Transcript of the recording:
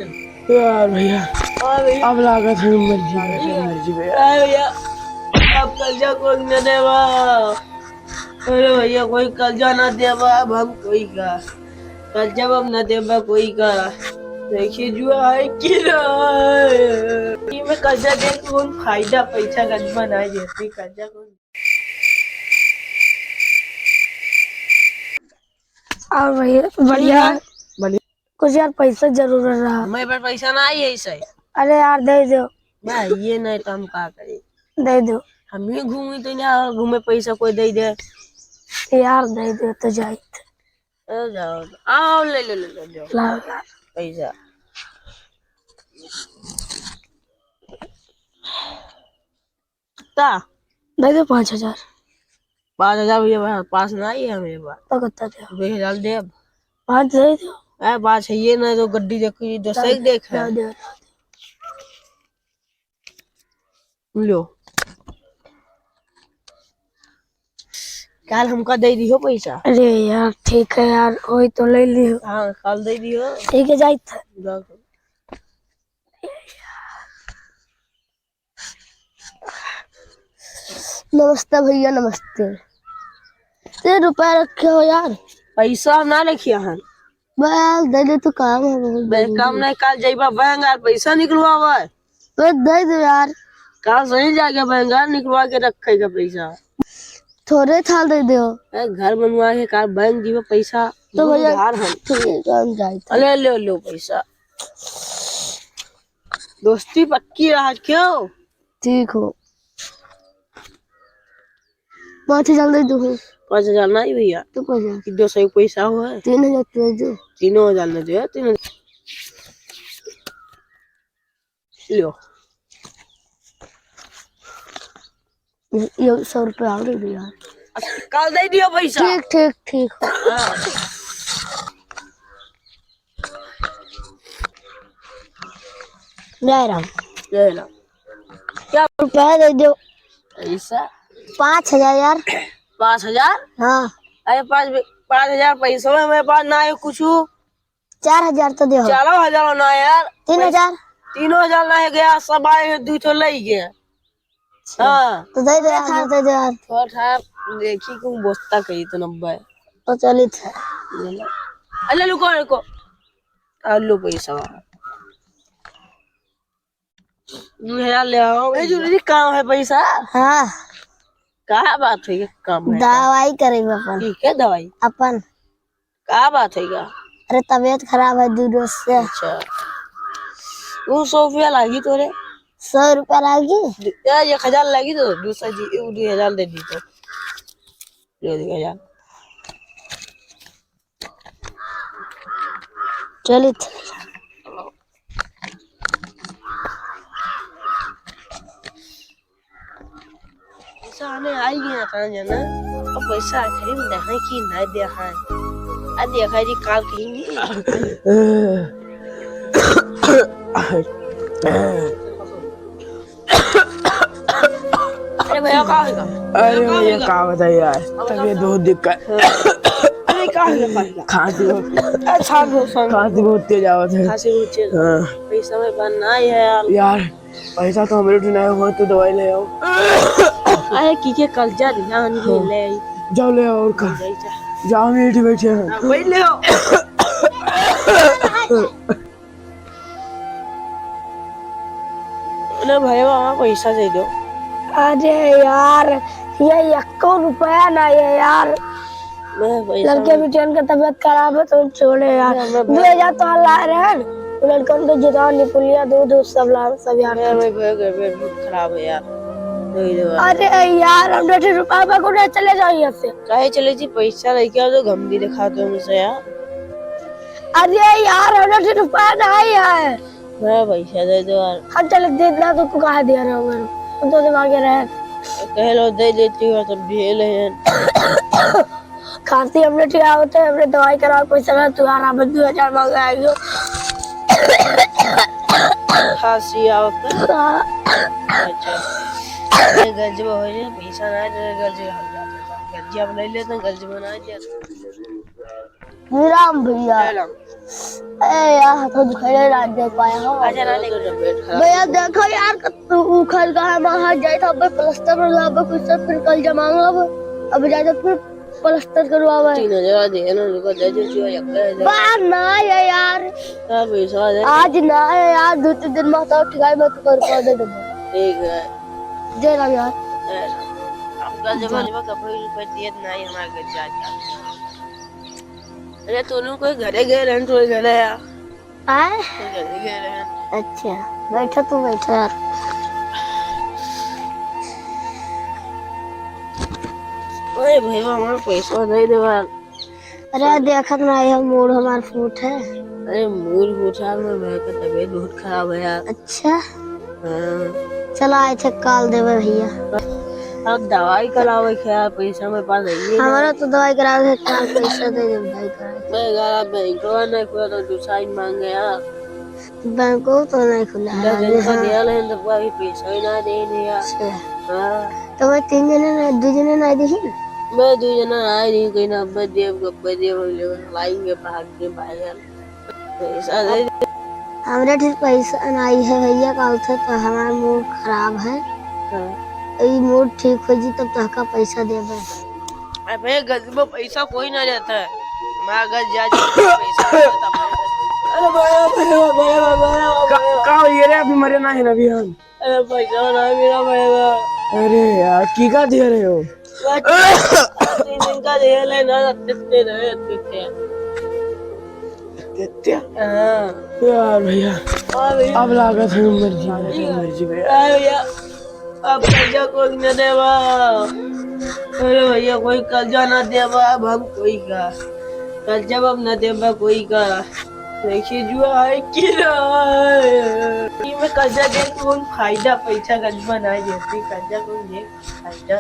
यार भैया हाँ भैया अब लागत है मर्जी भैया। भैया अब कर्जा कोई न देवा। अरे भैया कोई कर्जा न देवा अब हम कोई का कर्जा अब न देवा कोई का। देखिए जुआ है कि नहीं में कर्जा दे के कौन फायदा पैसा गजमा नहीं देती कर्जा कौन। और भैया बढ़िया कुछ यार पैसा जरूरत रहा। मेरे पास पैसा ना ही है सही। अरे यार दे दो भाई ये नहीं तो हम का करें। दे दो हम ही घूमी तो ना घूमे पैसा कोई दे दे यार दे दो तो जाए जाओ आओ ले ले ले ले जाओ ला ला पैसा। दे दो 5,000 5,000 भैया पास ना ही है मेरे पास। तो कितना दो 20,000 दे। 5 दे दो बात है ये ना तो गड्डी देखी जो सही देख है दे लो कल हमका दे दियो पैसा। अरे यार ठीक है यार वही तो ले लियो। हाँ कल दे दियो ठीक है जाए नमस्ते भैया नमस्ते। 3 रुपया रखे हो यार। पैसा हम ना रखिया है बस दे दे तो काम है बहुत काम नहीं कल जाइबा बैंक यार पैसा निकलवावा बस दे दो यार। कल सही जाके बैंक यार निकलवा के रखेगा पैसा। थोड़े था दे दो घर बनवा के कल बैंक जीवा पैसा तो भैया उधार हम ठीक है हम जाए ले ले लो पैसा। दोस्ती पक्की रहा क्यों। ठीक हो 5,000 दे दो 5,000 नहीं भैया तो 5,000 कि 200 पैसा हुआ है 3,000 दे दो 3,000 न दे 3,000 लो ये 100 रुपया और दे दो यार। कल दे दियो पैसा। ठीक ठीक ठीक जय राम ले लो क्या रुपया दे दो पैसा 5,000 यार 5,000। हाँ अरे 5,000 पैसा है मेरे पास ना है कुछ। 4,000 तो दे 4,000 ना यार 3,000 3,000 ना है गया सब आए 2 तो ले गया। हाँ तो दे दो यार दे दो यार थोड़ा देखी क्यों बोस्ता कही तो 90 तो चलित है। अरे रुको रुको लो पैसा 2,000 ले आओ भाई जरूरी काम है पैसा। हाँ क्या बात है काम है दवाई करेंगे अपन ठीक है दवाई अपन क्या बात है अरे तबीयत खराब है 2 रोज से। अच्छा वो 100 रुपया लगी तोरे 100 रुपया लागी यार 1,000 लगी तो दूसरा जी 2,000 दे दी तो ले 2,000 चलित पैसा आने आई गया कहाँ जाना अब पैसा खरीद देखा कि नहीं देखा है देखा जी काल कहीं अरे भैया कहाँ है अरे भैया क्या बताइए यार तबीयत बहुत दिक्कत अरे कहाँ है खांसी खांसी बहुत तेज आवत है। हाँ पैसा में बनना ही है यार पैसा तो हमारे उठना हुआ तो दवाई ले आओ। अरे की कर्जा दिया ले जाओ ले आओ और जाओ मेरी बैठे हैं वही ले आओ। अरे भैया हमारा पैसा दे दो। अरे यार ये 1 रुपया ना ये यार लड़के बेटियन का तबीयत खराब है तो छोड़े यार 2,000 तो ला रहे हैं लड़कन को जुदा निपुलिया दूध सब ला सब यार खराब है यार। अरे यार 100 रुपया को ना चले जाओ यहाँ से चाहे चले जी पैसा लेके आओ तो गंदी दिखा दो मुझे यार। अरे यार 100 रुपया नहीं है मैं पैसा दे दो यार। हम चले देना तो को कहा दिया रहे हो मेरे तुम तो दिमागे रहे कह लो दे देती हो तब ढेल है खांसी हमने ठिया होते हमने दवाई कराओ पैसा ना तुम्हारा 2,000 मांगा खांसी आवता अच्छा गंज हो जाए पैसा ना दे गंज हम जाते गंज अब ले लेते गंज बना दिया राम भैया यार हाथों दुखाई रात दे पाया हो। अच्छा ना देखो तबीयत खराब भैया देखो यार तू उखल का है वहां जाए था अब प्लास्टर करवावे कुछ से फिर कल जमाऊंगा अब जाए तो फिर प्लास्टर करवावे 3000 दे ना रुको दे जो जो बाहर ना है यार पैसा दे आज ना है यार 2-3 दिन में तो ठिकाई में तो कर दे दूंगा ठीक है दे ना यार आपका जब कपड़े रुपए दिए नहीं हमारे घर जा अरे तूने कोई घरे गए रहन थोड़े घरे यार आए घरे गए रहन अच्छा बैठो तू बैठो यार ओए भाई हमारा पैसा दे दे यार अरे देखत ना ये मूड हमार फूट है अरे मूड उठा में भाई का तबीयत बहुत खराब है यार अच्छा हाँ चला आए थे काल देवे भैया अब दवाई करावे क्या पैसा मेरे पास नहीं है हमारा तो दवाई करावे थे काल पैसा दे दे दवाई करावे मैं गाला बैंक नहीं खुला तो तू साइन मांगे यार बैंक तो नहीं खुला है 10 दिन का दिया लेकिन तो कोई पैसा ही ना दे यार अच्छा हाँ तो मैं 3 जने ना 2 जने ना दी ना मैं 2 जना आए नहीं कोई ना गब्बे देव लाएंगे भाग के बाहर पैसा दे हमारे ठीक पैसा नहीं है भैया काल से तो हमारा मूड खराब है हाँ। ये मूड ठीक हो जी तब तक का पैसा देवे अबे घर में पैसा कोई ना जाता है हमारा घर जा पैसा देता अरे का ये रे अभी मरे ना है ना अभी हम अरे पैसा ना मेरा पड़ेगा अरे यार की का दे रहे हो 3 दिन का दे लेना देते रहे देते हाँ यार भैया अब लागत है मर्जी भैया अब कर्जा कोई न देवा अरे भैया कोई कर्जा न देवा अब हम कोई का कर्जा अब न देवा कोई का देखिए जुआ है कि में कर्जा दे कौन फायदा पैसा कर्जा नहीं देती कर्जा कौन दे फायदा